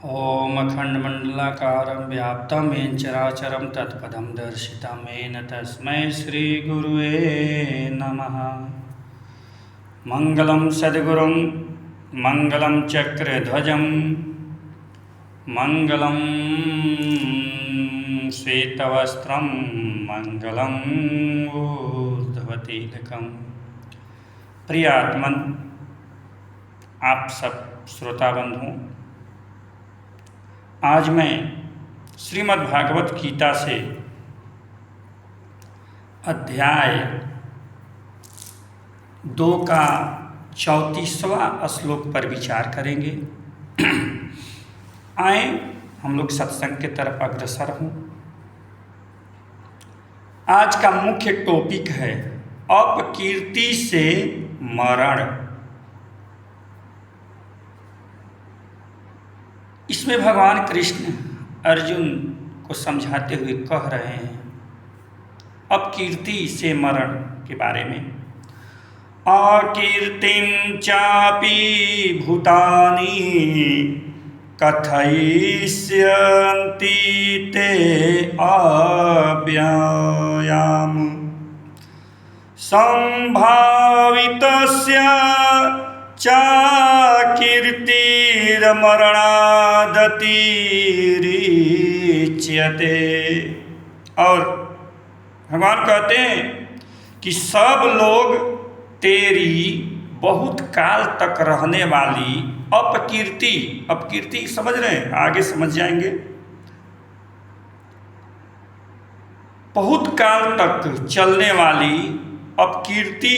ॐ अखण्डमण्डलाकारं व्याप्तं येन चराचरं तत्पदं दर्शितं येन तस्मै श्रीगुरुवे नमः। मङ्गलं सद्गुरुं मङ्गलं चक्रध्वजं मङ्गलं श्वेतवस्त्रं मङ्गलं ऊर्ध्वतिलकम्। प्रिय आत्मन, आप सब श्रोता बंधुओं, आज मैं श्रीमद् भागवत गीता से अध्याय 2 का 34वां श्लोक पर विचार करेंगे। आए हम लोग सत्संग के तरफ अग्रसर हों। आज का मुख्य टॉपिक है अपकीर्ति से मरण। इसमें भगवान कृष्ण अर्जुन को समझाते हुए कह रहे हैं अपकीर्ति से मरण के बारे में। अकीर्तिं चापि भूतानि कथयिष्यन्ति ते अव्ययाम् संभावितस्य चाकीर्तिर्मरणादतिरिच्यते। और भगवान कहते हैं कि सब लोग तेरी बहुत काल तक रहने वाली अपकीर्ति समझ रहे हैं, आगे समझ जाएंगे। बहुत काल तक चलने वाली अपकीर्ति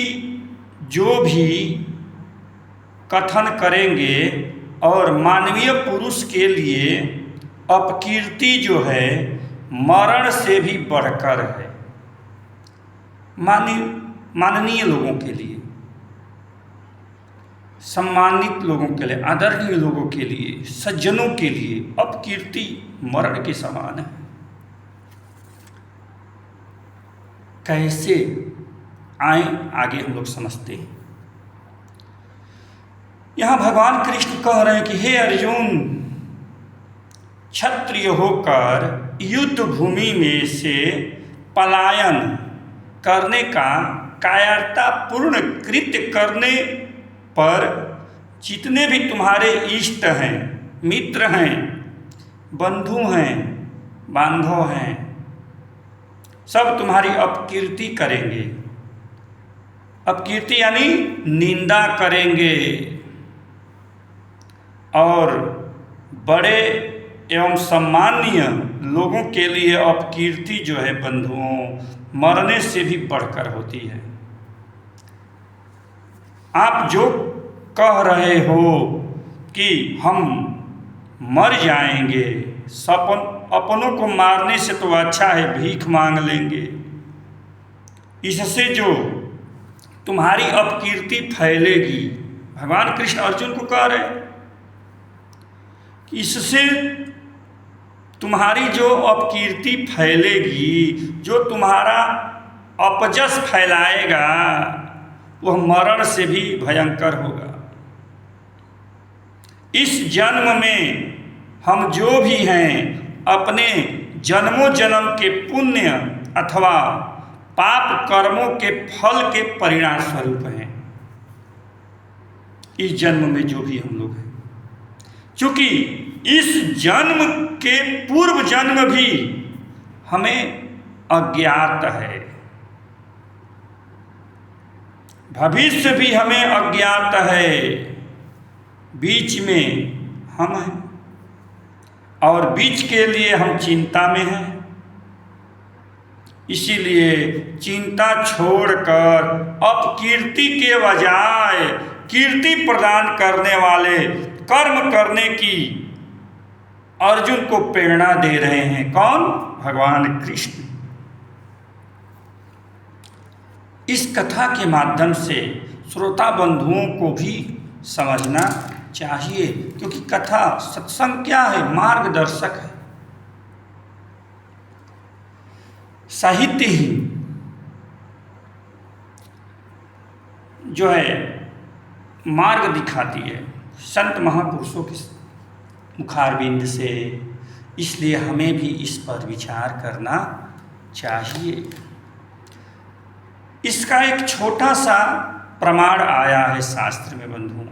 जो भी कथन करेंगे, और मानवीय पुरुष के लिए अपकीर्ति जो है मरण से भी बढ़कर है। माननीय लोगों के लिए, सम्मानित लोगों के लिए, आदरणीय लोगों के लिए, सज्जनों के लिए अपकीर्ति मरण के समान है। कैसे? आए आगे हम लोग समझते हैं। यहाँ भगवान कृष्ण कह रहे हैं कि हे अर्जुन, क्षत्रिय होकर युद्ध भूमि में से पलायन करने का कायरतापूर्ण कृत्य करने पर जितने भी तुम्हारे इष्ट हैं, मित्र हैं, बंधु हैं, बांधव हैं, सब तुम्हारी अपकीर्ति करेंगे। अपकीर्ति यानी निंदा करेंगे। और बड़े एवं सम्मानीय लोगों के लिए अपकीर्ति जो है बंधुओं, मरने से भी बढ़कर होती है। आप जो कह रहे हो कि हम मर जाएंगे, अपनों को मारने से तो अच्छा है भीख मांग लेंगे, इससे जो तुम्हारी अपकीर्ति फैलेगी। भगवान कृष्ण अर्जुन को कह रहे हैं कि इससे तुम्हारी जो अपकीर्ति फैलेगी, जो तुम्हारा अपजस फैलाएगा, वह मरण से भी भयंकर होगा। इस जन्म में हम जो भी हैं अपने जन्मों जन्म के पुण्य अथवा पाप कर्मों के फल के परिणाम स्वरूप हैं। इस जन्म में जो भी हम लोग हैं, क्योंकि इस जन्म के पूर्व जन्म भी हमें अज्ञात है, भविष्य भी हमें अज्ञात है, बीच में हम हैं और बीच के लिए हम चिंता में हैं। इसीलिए चिंता छोड़कर अपकीर्ति के बजाय कीर्ति प्रदान करने वाले कर्म करने की अर्जुन को प्रेरणा दे रहे हैं। कौन? भगवान कृष्ण। इस कथा के माध्यम से श्रोता बंधुओं को भी समझना चाहिए, क्योंकि कथा सत्संग क्या है? मार्गदर्शक है। साहित्य ही जो है मार्ग दिखाती है। संत महापुरुषों की मुखारबिंद से। इसलिए हमें भी इस पर विचार करना चाहिए। इसका एक छोटा सा प्रमाण आया है शास्त्र में बंधुओं।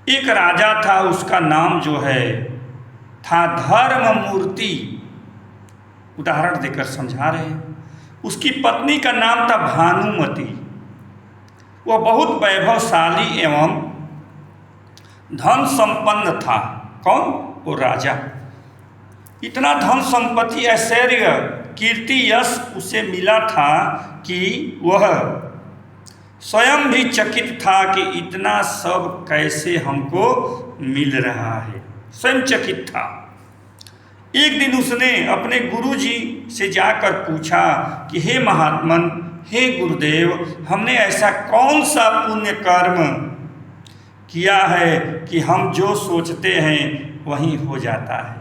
एक राजा था, उसका नाम जो है था धर्ममूर्ति। उदाहरण देकर समझा रहे हैं। उसकी पत्नी का नाम था भानुमति। वह बहुत वैभवशाली एवं धन संपन्न था। कौन? वो राजा। इतना धन संपत्ति, ऐश्वर्य, कीर्ति, यश उसे मिला था कि वह स्वयं भी चकित था कि इतना सब कैसे हमको मिल रहा है। स्वयं चकित था। एक दिन उसने अपने गुरुजी से जाकर पूछा कि हे महात्मन, हे गुरुदेव, हमने ऐसा कौन सा पुण्य कर्म किया है कि हम जो सोचते हैं वही हो जाता है?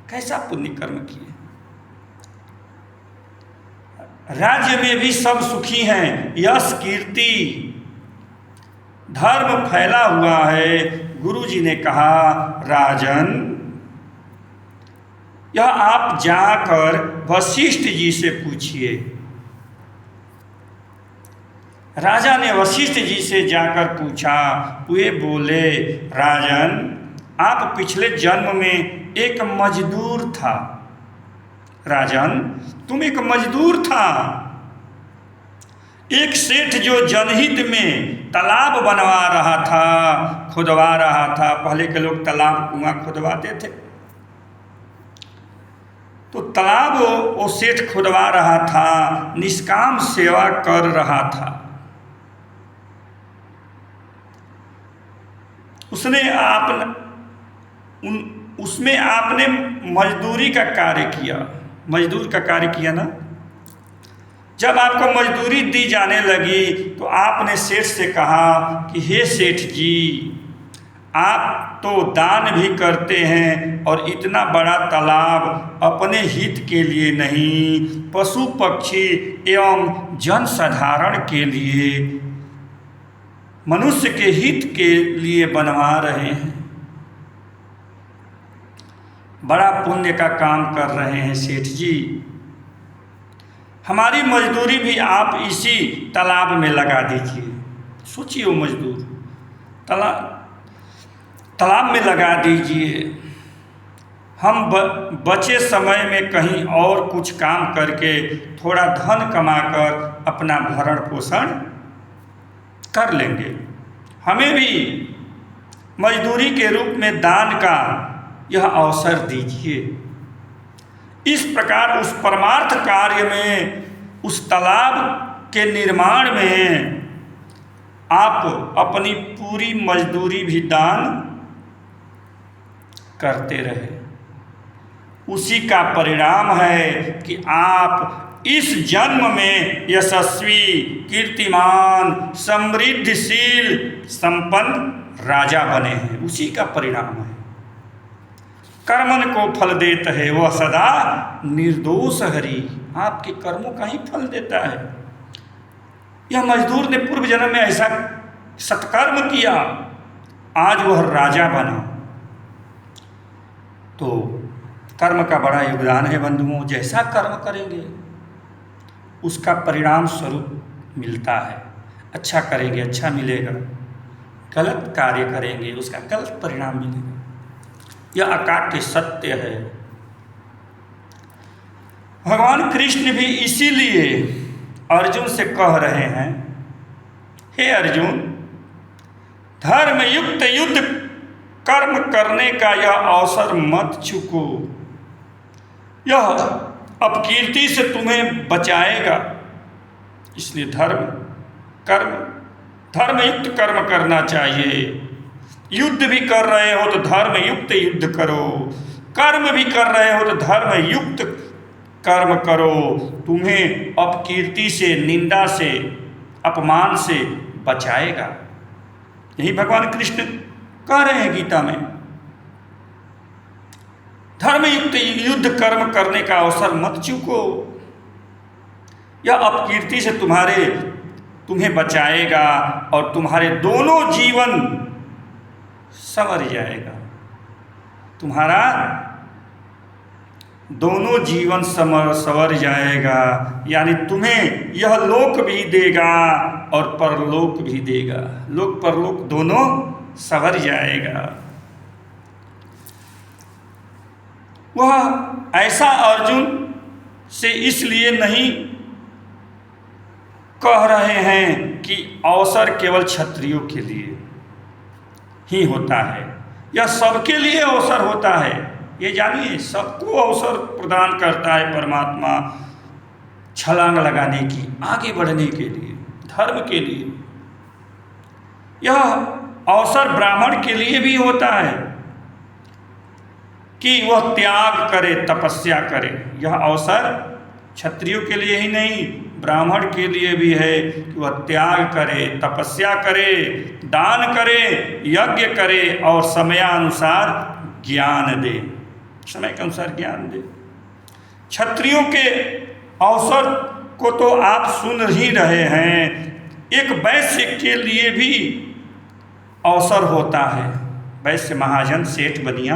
कैसा पुण्य कर्म किए? राज्य में भी सब सुखी हैं, यश, कीर्ति, धर्म फैला हुआ है। गुरुजी ने कहा, राजन, यह आप जाकर वशिष्ठ जी से पूछिए। राजा ने वशिष्ठ जी से जाकर पूछा। वे बोले, राजन, आप पिछले जन्म में एक मजदूर था। राजन, तुम एक मजदूर था। एक सेठ जो जनहित में तालाब बनवा रहा था, खुदवा रहा था। पहले के लोग तालाब कुआं खुदवाते थे। तो तालाब वो सेठ खुदवा रहा था, निष्काम सेवा कर रहा था। उसमें आपने मजदूरी का कार्य किया। मजदूर का कार्य किया ना। जब आपको मजदूरी दी जाने लगी तो आपने सेठ से कहा कि हे सेठ जी, आप तो दान भी करते हैं और इतना बड़ा तालाब अपने हित के लिए नहीं, पशु पक्षी एवं जनसाधारण के लिए, मनुष्य के हित के लिए बनवा रहे हैं। बड़ा पुण्य का काम कर रहे हैं सेठ जी। हमारी मजदूरी भी आप इसी तालाब में लगा दीजिए। सोचिए, वो मजदूर तालाब में लगा दीजिए। हम बचे समय में कहीं और कुछ काम करके थोड़ा धन कमाकर अपना भरण पोषण कर लेंगे। हमें भी मजदूरी के रूप में दान का यह अवसर दीजिए। इस प्रकार उस परमार्थ कार्य में, उस तालाब के निर्माण में आप अपनी पूरी मजदूरी भी दान करते रहे। उसी का परिणाम है कि आप इस जन्म में यशस्वी, कीर्तिमान, समृद्धिशील, संपन्न राजा बने हैं। उसी का परिणाम है। कर्मन को फल देता है वह सदा निर्दोष हरि। आपके कर्मों का ही फल देता है। यह मजदूर ने पूर्व जन्म में ऐसा सत्कर्म किया, आज वह राजा बना। तो कर्म का बड़ा योगदान है बंधुओं। जैसा कर्म करेंगे उसका परिणाम स्वरूप मिलता है। अच्छा करेंगे अच्छा मिलेगा, गलत कार्य करेंगे उसका गलत परिणाम मिलेगा। यह अकाट्य सत्य है। भगवान कृष्ण भी इसीलिए अर्जुन से कह रहे हैं, हे अर्जुन, धर्मयुक्त युद्ध कर्म करने का यह अवसर मत चूको। यह अपकीर्ति से तुम्हें बचाएगा। इसलिए धर्मयुक्त कर्म करना चाहिए। युद्ध भी कर रहे हो तो धर्मयुक्त युद्ध करो, कर्म भी कर रहे हो तो धर्मयुक्त कर्म करो। तुम्हें अपकीर्ति से, निंदा से, अपमान से बचाएगा। यही भगवान कृष्ण कह रहे हैं गीता में। धर्मयुक्त युद्ध कर्म करने का अवसर मत चूको। यह अपकीर्ति से तुम्हें बचाएगा और तुम्हारे दोनों जीवन संवर जाएगा। तुम्हारा दोनों जीवन संवर जाएगा, यानी तुम्हें यह लोक भी देगा और परलोक भी देगा, लोक परलोक दोनों संवर जाएगा। वह ऐसा अर्जुन से इसलिए नहीं कह रहे हैं कि अवसर केवल क्षत्रियों के लिए ही होता है, यह सबके लिए अवसर होता है। ये जानिए, सबको अवसर प्रदान करता है परमात्मा छलांग लगाने की, आगे बढ़ने के लिए, धर्म के लिए। यह अवसर ब्राह्मण के लिए भी होता है कि वह त्याग करे, तपस्या करे। यह अवसर क्षत्रियों के लिए ही नहीं, ब्राह्मण के लिए भी है कि वह त्याग करे, तपस्या करे, दान करे, यज्ञ करे और समयानुसार ज्ञान दे, समय के अनुसार ज्ञान दे। क्षत्रियों के अवसर को तो आप सुन ही रहे हैं। एक वैश्य के लिए भी अवसर होता है, वैश्य महाजन सेठ बनिया,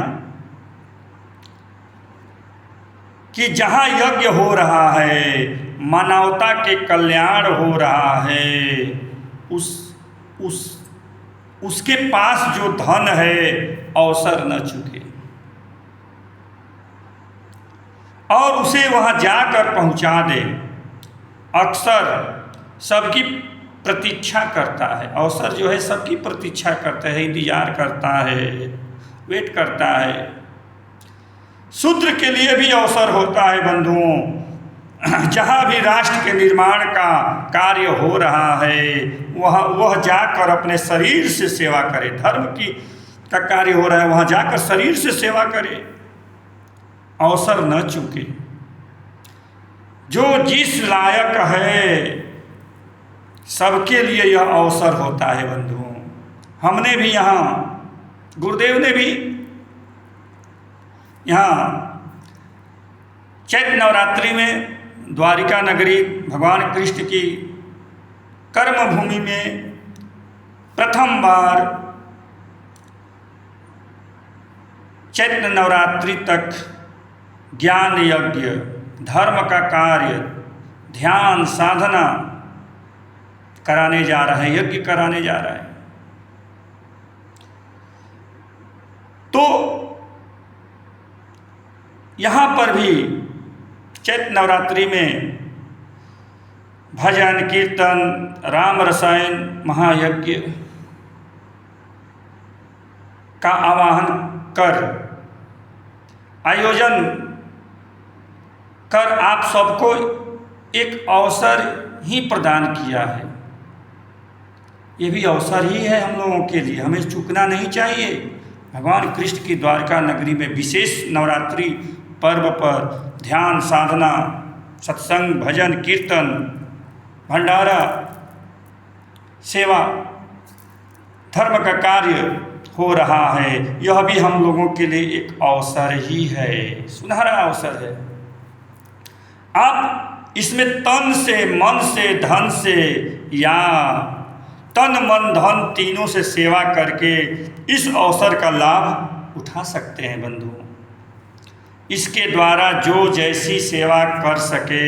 कि जहाँ यज्ञ हो रहा है, मानवता के कल्याण हो रहा है, उसके पास जो धन है अवसर न चुके और उसे वहाँ जाकर पहुँचा दे। अक्सर सबकी प्रतीक्षा करता है, अवसर जो है सबकी प्रतीक्षा करता है, इंतजार करता है, वेट करता है। शूद्र के लिए भी अवसर होता है बंधुओं। जहाँ भी राष्ट्र के निर्माण का कार्य हो रहा है वह जाकर अपने शरीर से सेवा करे। धर्म का कार्य हो रहा है, वहाँ जाकर शरीर से सेवा करे, अवसर न चूके। जो जिस लायक है सबके लिए यह अवसर होता है बंधुओं। हमने भी यहाँ, गुरुदेव ने भी यहाँ चैत्र नवरात्रि में द्वारिका नगरी भगवान कृष्ण की कर्म भूमि में प्रथम बार चैत्र नवरात्रि तक ज्ञान यज्ञ, धर्म का कार्य, ध्यान साधना कराने जा रहे हैं, यज्ञ कराने जा रहे हैं। तो यहाँ पर भी चैत्र नवरात्रि में भजन कीर्तन, राम रसायन महायज्ञ का आवाहन कर, आयोजन कर आप सबको एक अवसर ही प्रदान किया है। ये भी अवसर ही है हम लोगों के लिए, हमें चूकना नहीं चाहिए। भगवान कृष्ण की द्वारका नगरी में विशेष नवरात्रि पर्व पर ध्यान साधना, सत्संग, भजन कीर्तन, भंडारा, सेवा, धर्म का कार्य हो रहा है। यह भी हम लोगों के लिए एक अवसर ही है, सुनहरा अवसर है। आप इसमें तन से, मन से, धन से या तन मन धन तीनों से सेवा करके इस अवसर का लाभ उठा सकते हैं बंधुओं। इसके द्वारा जो जैसी सेवा कर सके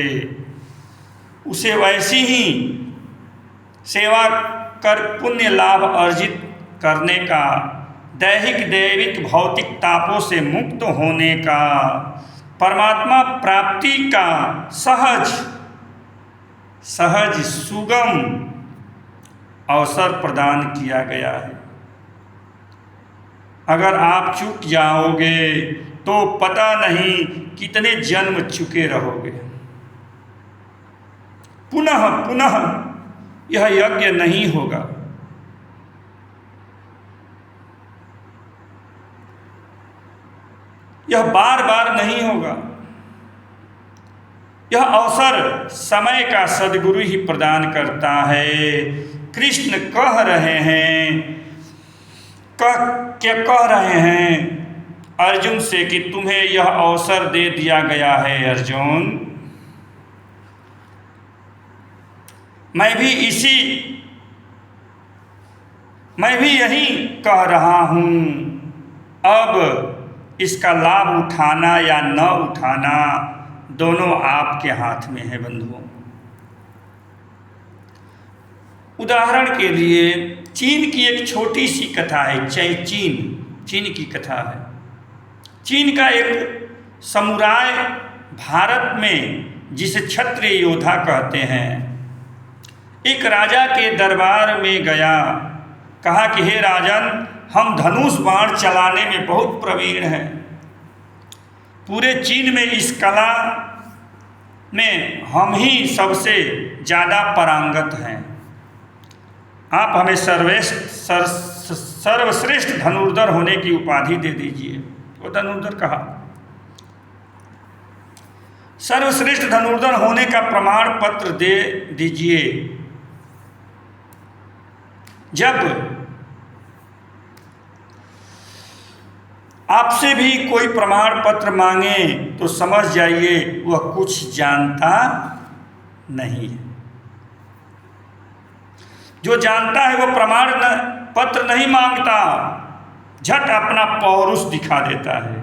उसे वैसी ही सेवा कर पुण्य लाभ अर्जित करने का, दैहिक दैविक भौतिक तापों से मुक्त होने का, परमात्मा प्राप्ति का सहज सुगम अवसर प्रदान किया गया है। अगर आप चूक जाओगे तो पता नहीं कितने जन्म चुके रहोगे। पुनः पुनः यह यज्ञ नहीं होगा। यह बार बार नहीं होगा। यह अवसर समय का सद्गुरु ही प्रदान करता है। कृष्ण कह रहे हैं अर्जुन से कि तुम्हें यह अवसर दे दिया गया है अर्जुन। मैं भी यही कह रहा हूँ। अब इसका लाभ उठाना या न उठाना दोनों आपके हाथ में है बंधुओं। उदाहरण के लिए चीन की एक छोटी सी कथा है, चीन की कथा है। चीन का एक समुराय भारत में जिसे क्षत्रिय योद्धा कहते हैं, एक राजा के दरबार में गया, कहा कि हे राजन, हम धनुष बाण चलाने में बहुत प्रवीण हैं, पूरे चीन में इस कला में हम ही सबसे ज़्यादा पारंगत हैं, आप हमें सर्वश्रेष्ठ धनुर्धर होने की उपाधि दे दीजिए। वो धनुर्धर कहा, सर्वश्रेष्ठ धनुर्धर होने का प्रमाण पत्र दे दीजिए। जब आपसे भी कोई प्रमाण पत्र मांगे तो समझ जाइए वह कुछ जानता नहीं है। जो जानता है वह प्रमाण पत्र नहीं मांगता, झट अपना पौरुष दिखा देता है।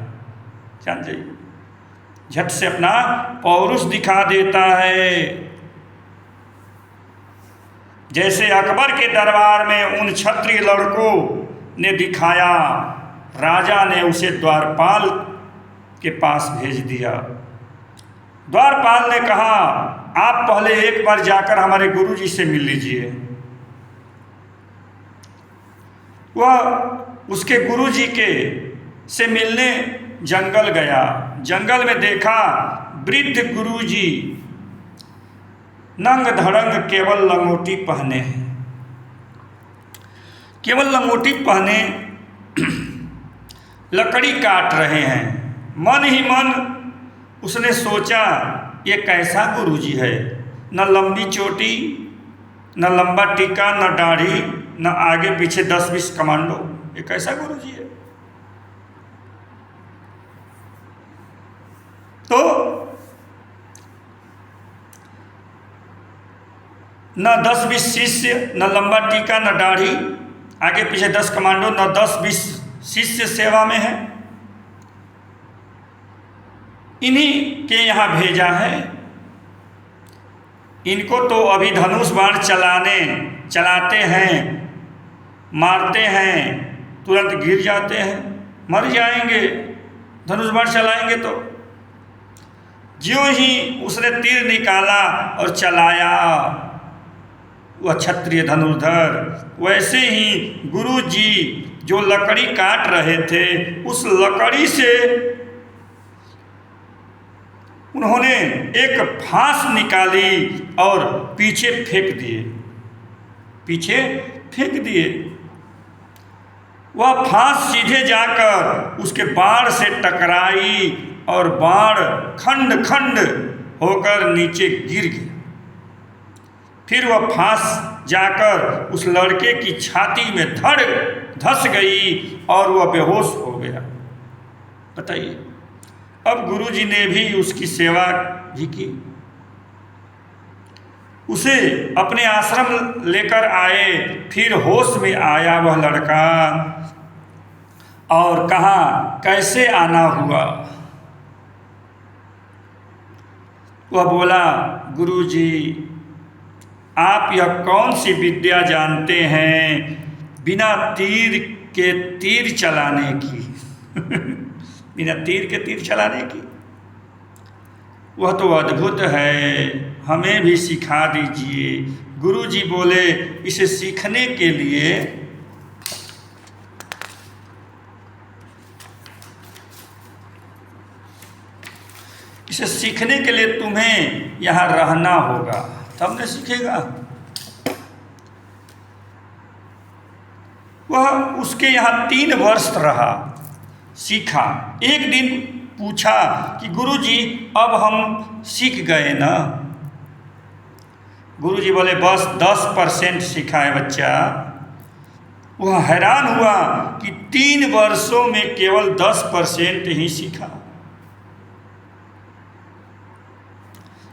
जान जाइए, झट से अपना पौरुष दिखा देता है। जैसे अकबर के दरबार में उन क्षत्रिय लड़कों ने दिखाया, राजा ने उसे द्वारपाल के पास भेज दिया। द्वारपाल ने कहा, आप पहले एक बार जाकर हमारे गुरुजी से मिल लीजिए। वह उसके गुरुजी के से मिलने जंगल गया। जंगल में देखा वृद्ध गुरुजी नंग धड़ंग केवल लंगोटी पहने हैं, केवल लंगोटी पहने लकड़ी काट रहे हैं। मन ही मन उसने सोचा, ये कैसा गुरुजी है, न लंबी चोटी, न लंबा टीका, न दाढ़ी, न आगे पीछे 10-20 कमांडो, ये कैसा गुरुजी है। तो न 10-20 शिष्य, न लंबा टीका, न दाढ़ी, आगे पीछे 10 कमांडो, न 10-20 शिष्य सेवा में है, इन्हीं के यहाँ भेजा है। इनको तो अभी धनुष बाण चलाते हैं, मारते हैं, तुरंत गिर जाते हैं, मर जाएंगे, धनुष बाण चलाएंगे तो। ज्यों ही उसने तीर निकाला और चलाया वह क्षत्रिय धनुर्धर, वैसे ही गुरुजी जो लकड़ी काट रहे थे, उस लकड़ी से उन्होंने एक फांस निकाली और पीछे फेंक दिए। वह फांस सीधे जाकर उसके बाण से टकराई और बाण खंड खंड होकर नीचे गिर गया। फिर वह फांस जाकर उस लड़के की छाती में धस गई और वह बेहोश हो गया। बताइए, अब गुरुजी ने भी उसकी सेवा भी की, उसे अपने आश्रम लेकर आए। फिर होश में आया वह लड़का और कहा, कैसे आना हुआ। वह बोला, गुरुजी आप यह कौन सी विद्या जानते हैं बिना तीर के तीर चलाने की बिना तीर के तीर चलाने की। वह तो अद्भुत है, हमें भी सिखा दीजिए। गुरुजी बोले, इसे सीखने के लिए तुम्हें यहाँ रहना होगा, तब न सीखेगा। वह उसके यहाँ 3 वर्ष रहा, सीखा। एक दिन पूछा कि गुरुजी अब हम सीख गए ना। गुरुजी बोले, बस 10% सीखा है बच्चा। वह हैरान हुआ कि 3 वर्षों में केवल 10% ही सीखा।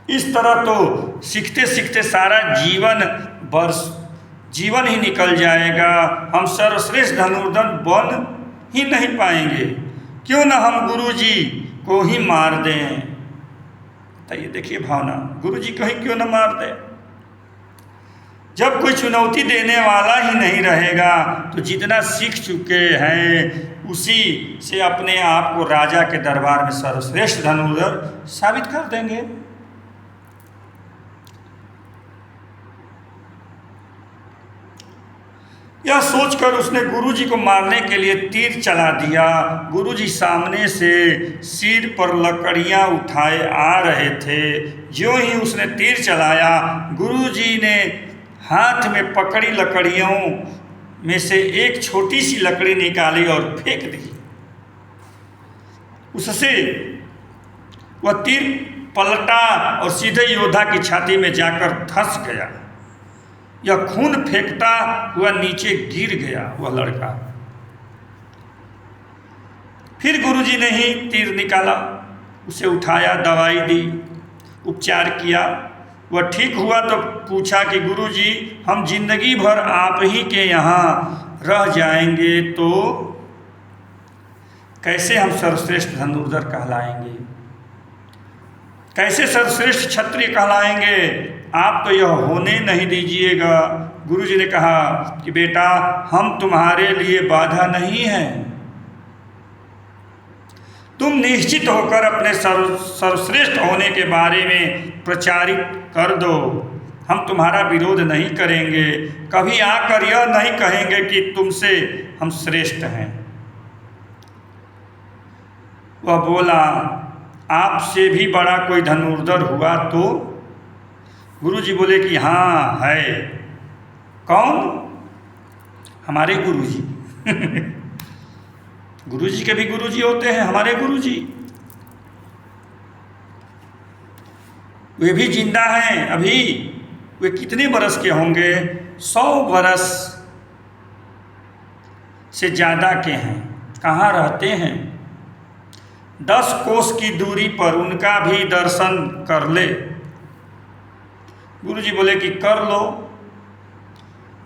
इस तरह तो सीखते सीखते सारा जीवन ही निकल जाएगा। हम सर्वश्रेष्ठ धनुर्धर बन ही नहीं पाएंगे, क्यों न हम गुरु जी को ही मार दें। तो ये देखिए भावना, गुरु जी को ही क्यों न मार दें। जब कोई चुनौती देने वाला ही नहीं रहेगा तो जितना सीख चुके हैं उसी से अपने आप को राजा के दरबार में सर्वश्रेष्ठ धनुर्धर साबित कर देंगे। यह सोचकर उसने गुरुजी को मारने के लिए तीर चला दिया। गुरुजी सामने से सिर पर लकड़ियां उठाए आ रहे थे। ज्यों ही उसने तीर चलाया, गुरुजी ने हाथ में पकड़ी लकड़ियों में से एक छोटी सी लकड़ी निकाली और फेंक दी। उससे वह तीर पलटा और सीधे योद्धा की छाती में जाकर धंस गया। यह खून फेंकता हुआ नीचे गिर गया वह लड़का। फिर गुरुजी ने ही तीर निकाला, उसे उठाया, दवाई दी, उपचार किया। वह ठीक हुआ तो पूछा कि गुरुजी, हम जिंदगी भर आप ही के यहाँ रह जाएंगे तो कैसे हम सर्वश्रेष्ठ धनुर्धर कहलाएंगे, कैसे सर्वश्रेष्ठ क्षत्रिय कहलाएंगे? आप तो यह होने नहीं दीजिएगा। गुरुजी ने कहा कि बेटा, हम तुम्हारे लिए बाधा नहीं हैं। तुम निश्चित होकर अपने सर्वश्रेष्ठ होने के बारे में प्रचारित कर दो। हम तुम्हारा विरोध नहीं करेंगे, कभी आकर यह नहीं कहेंगे कि तुमसे हम श्रेष्ठ हैं। वह बोला, आपसे भी बड़ा कोई धनुर्धर हुआ तो? गुरुजी बोले कि हाँ है। कौन? हमारे गुरुजी। गुरुजी के भी गुरुजी होते हैं, हमारे गुरुजी। वे भी जिंदा हैं अभी। वे कितने बरस के होंगे? 100 बरस से ज़्यादा के हैं। कहाँ रहते हैं? 10 कोस की दूरी पर। उनका भी दर्शन कर ले। गुरुजी बोले कि कर लो,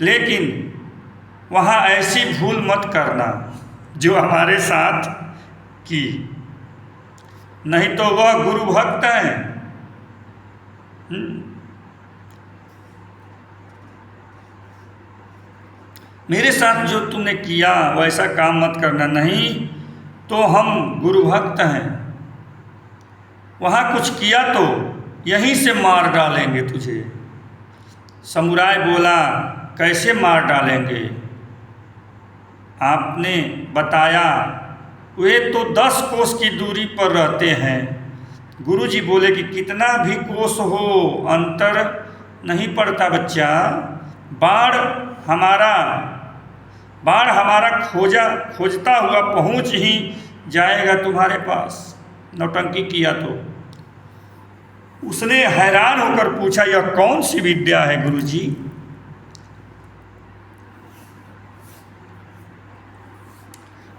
लेकिन वहाँ ऐसी भूल मत करना जो हमारे साथ की, नहीं तो वह गुरु भक्त हैं। मेरे साथ जो तुमने किया वैसा काम मत करना, नहीं तो हम गुरु भक्त हैं। वहाँ कुछ किया तो यहीं से मार डालेंगे तुझे। समुराय बोला, कैसे मार डालेंगे? आपने बताया वे तो 10 कोस की दूरी पर रहते हैं। गुरुजी बोले कि कितना भी कोस हो अंतर नहीं पड़ता बच्चा। बाढ़ हमारा खोजता हुआ पहुंच ही जाएगा तुम्हारे पास। नौटंकी किया तो उसने हैरान होकर पूछा, यह कौन सी विद्या है गुरुजी?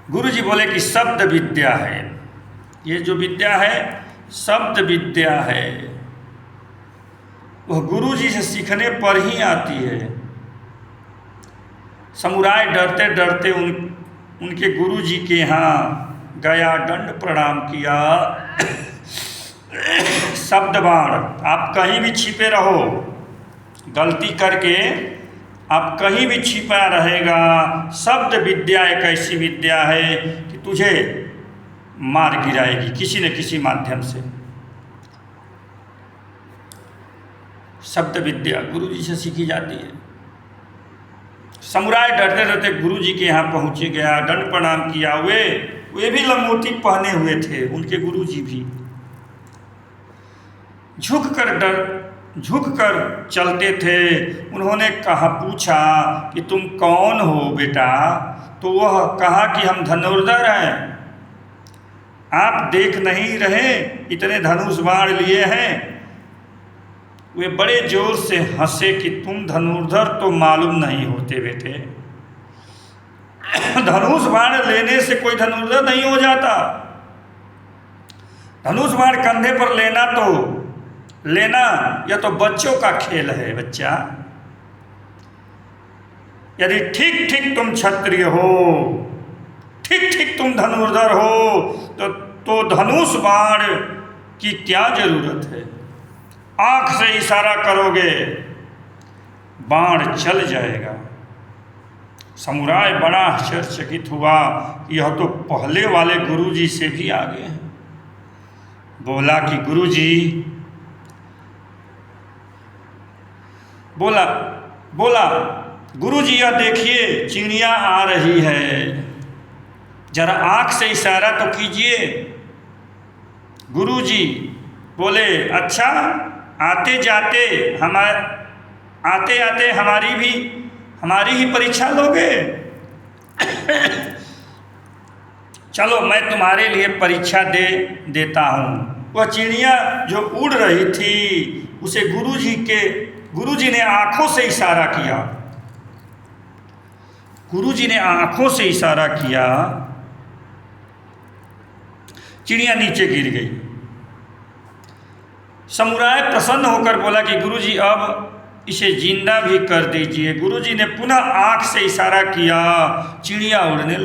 गुरुजी बोले कि शब्द विद्या है। ये जो विद्या है शब्द विद्या है। वह गुरुजी से सीखने पर ही आती है। समुराय डरते डरते उनके गुरुजी के यहाँ गया, दंड प्रणाम किया। शब्द बाण, आप कहीं भी छिपे रहो, गलती करके आप कहीं भी छिपा रहेगा। शब्द विद्या एक ऐसी विद्या है कि तुझे मार गिराएगी किसी न किसी माध्यम से। शब्द विद्या गुरुजी से सीखी जाती है। समुराय डरते डरते गुरुजी के यहाँ पहुँचे गया, दंड प्रणाम किया। वे भी लंगोटी पहने हुए थे, उनके गुरुजी भी। झुककर चलते थे। उन्होंने पूछा कि तुम कौन हो बेटा? तो वह कहा कि हम धनुर्धर हैं। आप देख नहीं रहे इतने धनुष बाण लिए हैं? वे बड़े जोर से हंसे कि तुम धनुर्धर तो मालूम नहीं होते बेटे। धनुष बाण लेने से कोई धनुर्धर नहीं हो जाता। धनुष बाण कंधे पर लेना यह तो बच्चों का खेल है बच्चा। यदि ठीक तुम क्षत्रिय हो ठीक ठीक तुम धनुर्धर हो तो धनुष बाण की क्या जरूरत है? आंख से इशारा करोगे, बाण चल जाएगा। समुराय बड़ा आश्चर्यचकित हुआ, यह तो पहले वाले गुरुजी से भी आगे हैं। बोला कि गुरुजी, बोला गुरुजी, यह देखिए चिड़िया आ रही है, जरा आंख से इशारा तो कीजिए। गुरुजी बोले, अच्छा, आते आते हमारी ही परीक्षा लोगे? चलो मैं तुम्हारे लिए परीक्षा देता हूँ। वह चिड़िया जो उड़ रही थी उसे गुरुजी ने आंखों से इशारा किया। गुरुजी ने आंखों से इशारा किया, चिड़िया नीचे गिर गई। समुराय प्रसन्न होकर बोला कि गुरुजी अब इसे जिंदा भी कर दीजिए। गुरुजी ने पुनः आंख से इशारा किया, चिड़िया उड़ने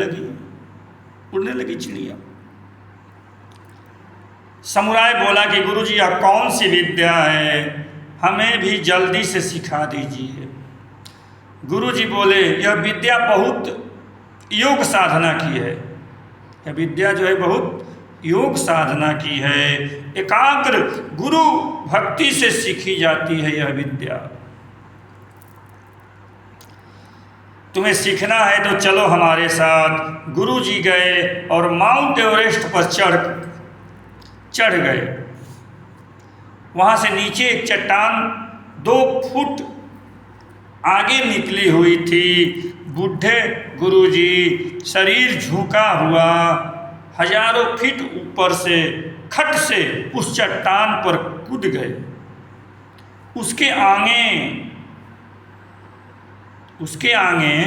लगी चिड़िया। समुराय बोला कि गुरुजी यह कौन सी विद्या है, हमें भी जल्दी से सिखा दीजिए। गुरुजी बोले, यह विद्या बहुत योग साधना की है। यह विद्या जो है बहुत योग साधना की है, एकाग्र गुरु भक्ति से सीखी जाती है यह विद्या। तुम्हें सीखना है तो चलो हमारे साथ। गुरुजी गए और माउंट एवरेस्ट पर चढ़ गए। वहाँ से नीचे एक चट्टान 2 फुट आगे निकली हुई थी। बूढ़े गुरुजी शरीर झुका हुआ हजारों फीट ऊपर से खट से उस चट्टान पर कूद गए। उसके आगे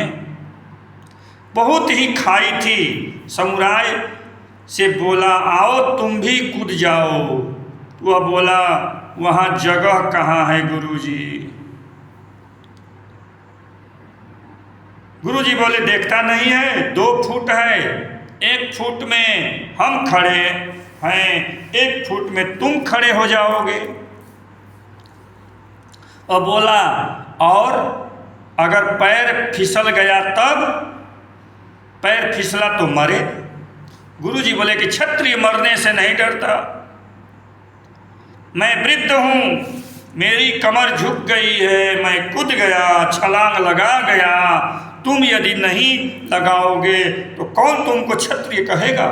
बहुत ही खाई थी। समुराय से बोला, आओ तुम भी कूद जाओ। वह बोला, वहाँ जगह कहाँ है गुरुजी? गुरुजी बोले, देखता नहीं है 2 फुट है, 1 फुट में हम खड़े हैं, 1 फुट में तुम खड़े हो जाओगे। और बोला, और अगर पैर फिसल गया तब? पैर फिसला तो मरे। गुरुजी बोले कि क्षत्रिय मरने से नहीं डरता। मैं वृद्ध हूँ, मेरी कमर झुक गई है, मैं कूद गया, छलांग लगा गया। तुम यदि नहीं लगाओगे तो कौन तुमको क्षत्रिय कहेगा?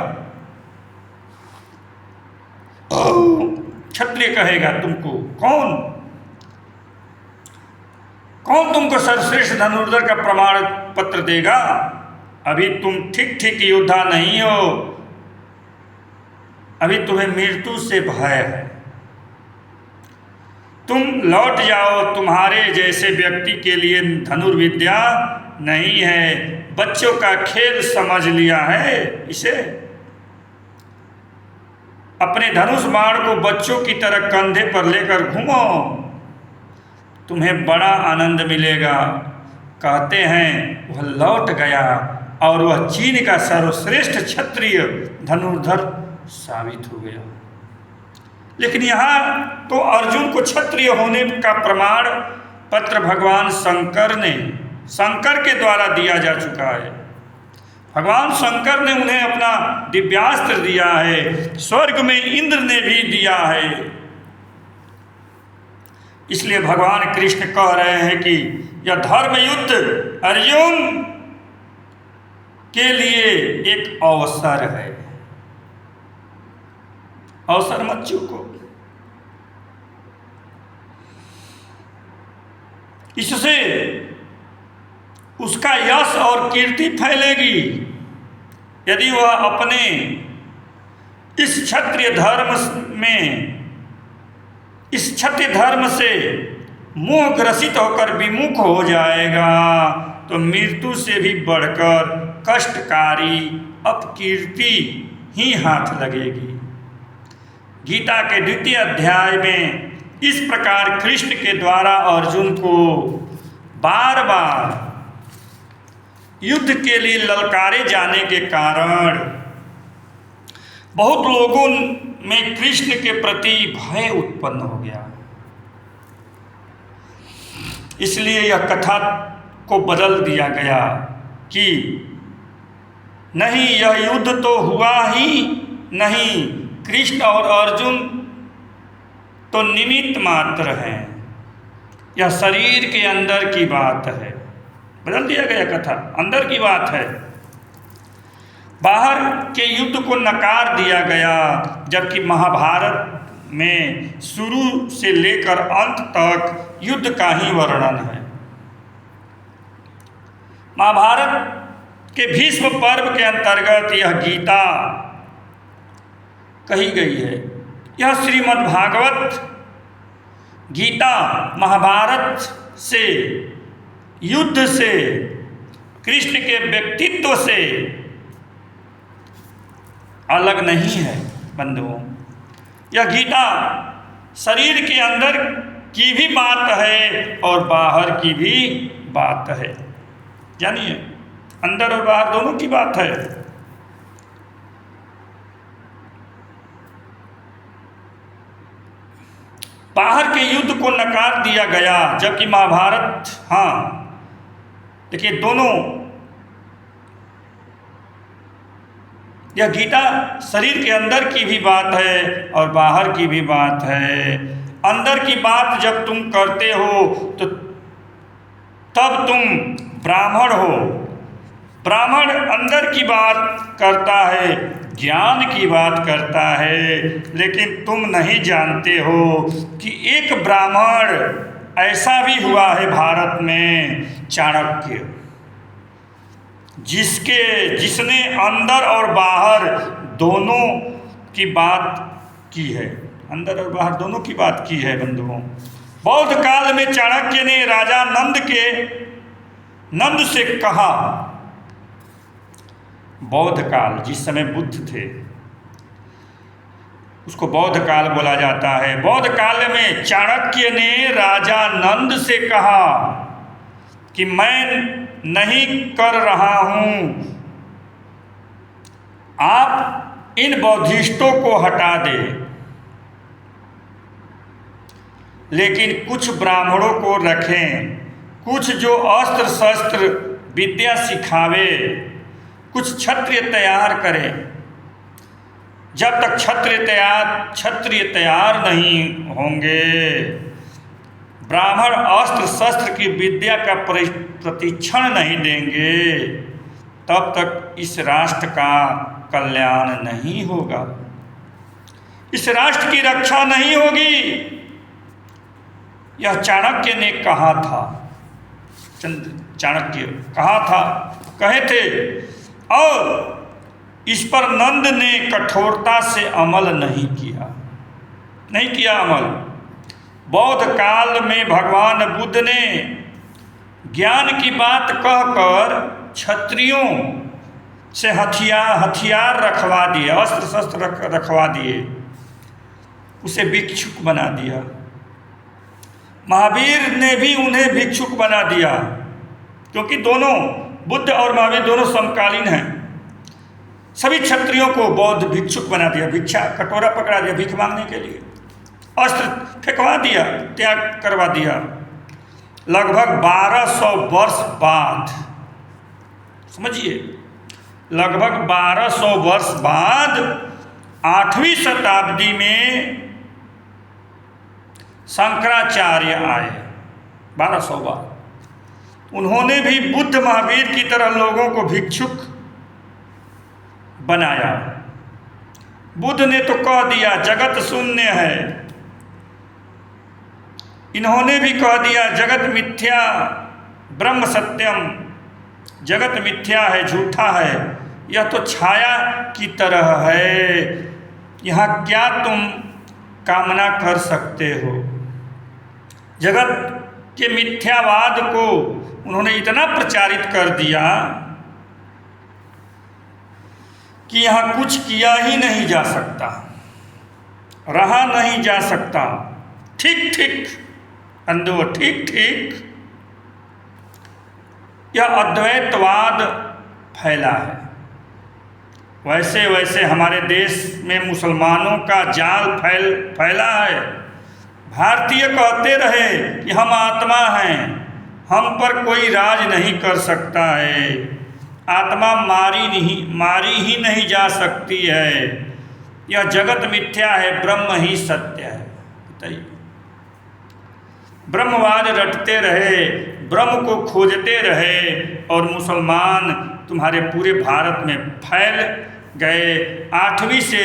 क्षत्रिय कहेगा तुमको कौन तुमको सर्वश्रेष्ठ धनुर्धर का प्रमाण पत्र देगा? अभी तुम ठीक ठीक योद्धा नहीं हो, अभी तुम्हें मृत्यु से भय है। तुम लौट जाओ, तुम्हारे जैसे व्यक्ति के लिए धनुर्विद्या नहीं है, बच्चों का खेल समझ लिया है इसे। अपने धनुष बाण को बच्चों की तरह कंधे पर लेकर घूमो, तुम्हें बड़ा आनंद मिलेगा। कहते हैं वह लौट गया और वह चीन का सर्वश्रेष्ठ क्षत्रिय धनुर्धर साबित हो गया। लेकिन यहाँ तो अर्जुन को क्षत्रिय होने का प्रमाण पत्र भगवान शंकर के द्वारा दिया जा चुका है। भगवान शंकर ने उन्हें अपना दिव्यास्त्र दिया है, स्वर्ग में इंद्र ने भी दिया है। इसलिए भगवान कृष्ण कह रहे हैं कि यह धर्म युद्ध अर्जुन के लिए एक अवसर है, अवसर मत चूको। इससे उसका यश और कीर्ति फैलेगी। यदि वह अपने इस क्षत्रिय धर्म से मोह ग्रसित होकर विमुख हो जाएगा तो मृत्यु से भी बढ़कर कष्टकारी अपकीर्ति ही हाथ लगेगी। गीता के 2 अध्याय में इस प्रकार कृष्ण के द्वारा अर्जुन को बार बार युद्ध के लिए ललकारे जाने के कारण बहुत लोगों में कृष्ण के प्रति भय उत्पन्न हो गया। इसलिए यह कथा को बदल दिया गया कि नहीं, यह युद्ध तो हुआ ही नहीं, कृष्ण और अर्जुन तो निमित्त मात्र हैं, यह शरीर के अंदर की बात है। बदल दिया गया कथा, अंदर की बात है। बाहर के युद्ध को नकार दिया गया, जबकि महाभारत में शुरू से लेकर अंत तक युद्ध का ही वर्णन है। महाभारत के भीष्म पर्व के अंतर्गत यह गीता कही गई है। यह श्रीमद् भागवत गीता महाभारत से, युद्ध से, कृष्ण के व्यक्तित्व से अलग नहीं है बंधुओं। यह गीता शरीर के अंदर की भी बात है और बाहर की भी बात है। जानिए, अंदर और बाहर दोनों की बात है। बाहर के युद्ध को नकार दिया गया, जबकि महाभारत, देखिए दोनों, यह गीता शरीर के अंदर की भी बात है और बाहर की भी बात है। अंदर की बात जब तुम करते हो तो तब तुम ब्राह्मण हो। ब्राह्मण अंदर की बात करता है, ज्ञान की बात करता है, लेकिन तुम नहीं जानते हो कि एक ब्राह्मण ऐसा भी हुआ है भारत में, चाणक्य, जिसने अंदर और बाहर दोनों की बात की है। अंदर और बाहर दोनों की बात की है बंधुओं। बौद्ध काल में चाणक्य ने राजा नंद से कहा, बौद्ध काल, जिस समय बुद्ध थे उसको बौद्ध काल बोला जाता है। बौद्ध काल में चाणक्य ने राजा नंद से कहा कि मैं नहीं कर रहा हूं, आप इन बौद्धिस्टों को हटा दे, लेकिन कुछ ब्राह्मणों को रखें, कुछ जो अस्त्र शस्त्र विद्या सिखावे, कुछ क्षत्रिय तैयार करें। जब तक क्षत्रिय तैयार नहीं होंगे, ब्राह्मण अस्त्र शस्त्र की विद्या का प्रशिक्षण नहीं देंगे, तब तक इस राष्ट्र का कल्याण नहीं होगा, इस राष्ट्र की रक्षा नहीं होगी। यह चाणक्य ने कहा था, चाणक्य कहे थे, और इस पर नंद ने कठोरता से अमल नहीं किया अमल। बौद्ध काल में भगवान बुद्ध ने ज्ञान की बात कहकर क्षत्रियों से हथियार रखवा दिए, अस्त्र शस्त्र रखवा दिए, उसे भिक्षुक बना दिया। महावीर ने भी उन्हें भिक्षुक बना दिया, क्योंकि दोनों, बुद्ध और महावीर दोनों समकालीन हैं। सभी क्षत्रियों को बौद्ध भिक्षुक बना दिया, भिक्षा कटोरा पकड़ा दिया भीख मांगने के लिए, अस्त्र फेंकवा दिया, त्याग करवा दिया। लगभग 1200 वर्ष बाद, समझिए, लगभग 1200 वर्ष बाद 8वीं शताब्दी में शंकराचार्य आए। 1200 बाद उन्होंने भी बुद्ध महावीर की तरह लोगों को भिक्षुक बनाया। बुद्ध ने तो कह दिया जगत शून्य है, इन्होंने भी कह दिया जगत मिथ्या, ब्रह्म सत्यम, जगत मिथ्या है, झूठा है, यह तो छाया की तरह है, यहाँ क्या तुम कामना कर सकते हो। जगत के मिथ्यावाद को उन्होंने इतना प्रचारित कर दिया कि यहाँ कुछ किया ही नहीं जा सकता, रहा नहीं जा सकता। ठीक ठीक अंधो, ठीक ठीक यह अद्वैतवाद फैला है। वैसे वैसे हमारे देश में मुसलमानों का जाल फैला है। भारतीय कहते रहे कि हम आत्मा हैं, हम पर कोई राज नहीं कर सकता है, आत्मा मारी ही नहीं जा सकती है, यह जगत मिथ्या है, ब्रह्म ही सत्य है। बताइए, ब्रह्मवाद रटते रहे, ब्रह्म को खोजते रहे और मुसलमान तुम्हारे पूरे भारत में फैल गए। 8वीं से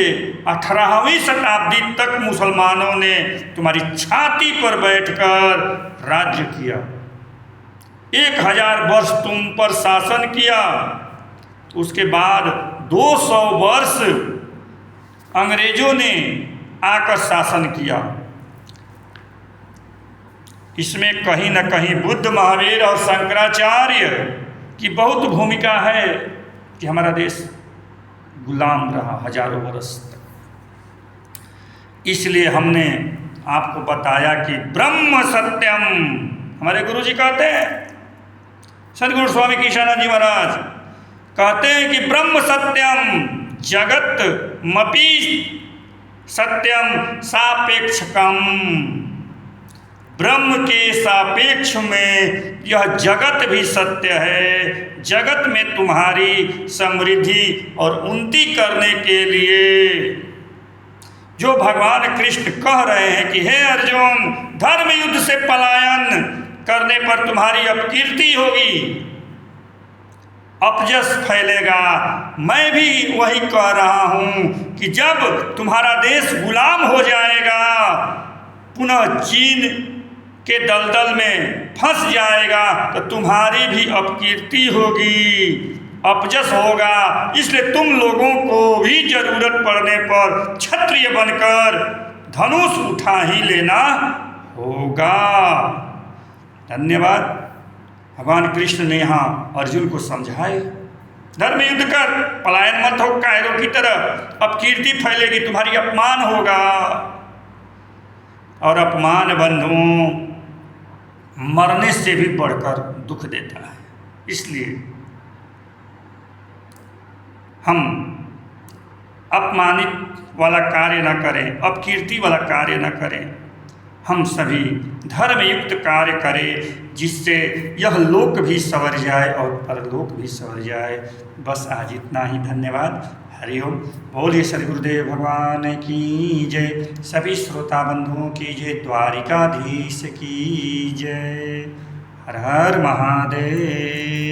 18वीं शताब्दी तक मुसलमानों ने तुम्हारी छाती पर बैठकर राज्य किया। 1000 वर्ष तुम पर शासन किया। उसके बाद 200 वर्ष अंग्रेजों ने आकर शासन किया। इसमें कहीं न कहीं बुद्ध, महावीर और शंकराचार्य की बहुत भूमिका है कि हमारा देश गुलाम रहा हजारों वर्ष तक। इसलिए हमने आपको बताया कि ब्रह्म सत्यम, हमारे गुरु जी कहते हैं, सदगुरु स्वामी किशनानंद जी महाराज कहते हैं कि ब्रह्म सत्यम जगत मपि सत्यम सापेक्षकम। ब्रह्म के सापेक्ष में यह जगत भी सत्य है। जगत में तुम्हारी समृद्धि और उन्नति करने के लिए जो भगवान कृष्ण कह रहे हैं कि हे अर्जुन, धर्म युद्ध से पलायन करने पर तुम्हारी अपकीर्ति होगी, अपजस फैलेगा। मैं भी वही कह रहा हूँ कि जब तुम्हारा देश गुलाम हो जाएगा, पुनः चीन के दलदल में फंस जाएगा, तो तुम्हारी भी अपकीर्ति होगी, अपजस होगा। इसलिए तुम लोगों को भी जरूरत पड़ने पर क्षत्रिय बनकर धनुष उठा ही लेना होगा। धन्यवाद। भगवान कृष्ण ने यहाँ अर्जुन को समझाए, धर्म युद्ध कर, पलायन मत हो कायरों की तरह, अपकीर्ति फैलेगी, तुम्हारी अपमान होगा। और अपमान बंधुओं मरने से भी बढ़कर दुख देता है। इसलिए हम अपमानित वाला कार्य न करें, अपकीर्ति वाला कार्य न करें। हम सभी धर्मयुक्त कार्य करें, जिससे यह लोक भी संवर जाए और परलोक भी संवर जाए। बस आज इतना ही। धन्यवाद। हरिओम। बोलिए सद्गुरु गुरुदेव भगवान की जय। सभी श्रोता बंधुओं की जय। द्वारिकाधीश की जय। हर हर महादेव।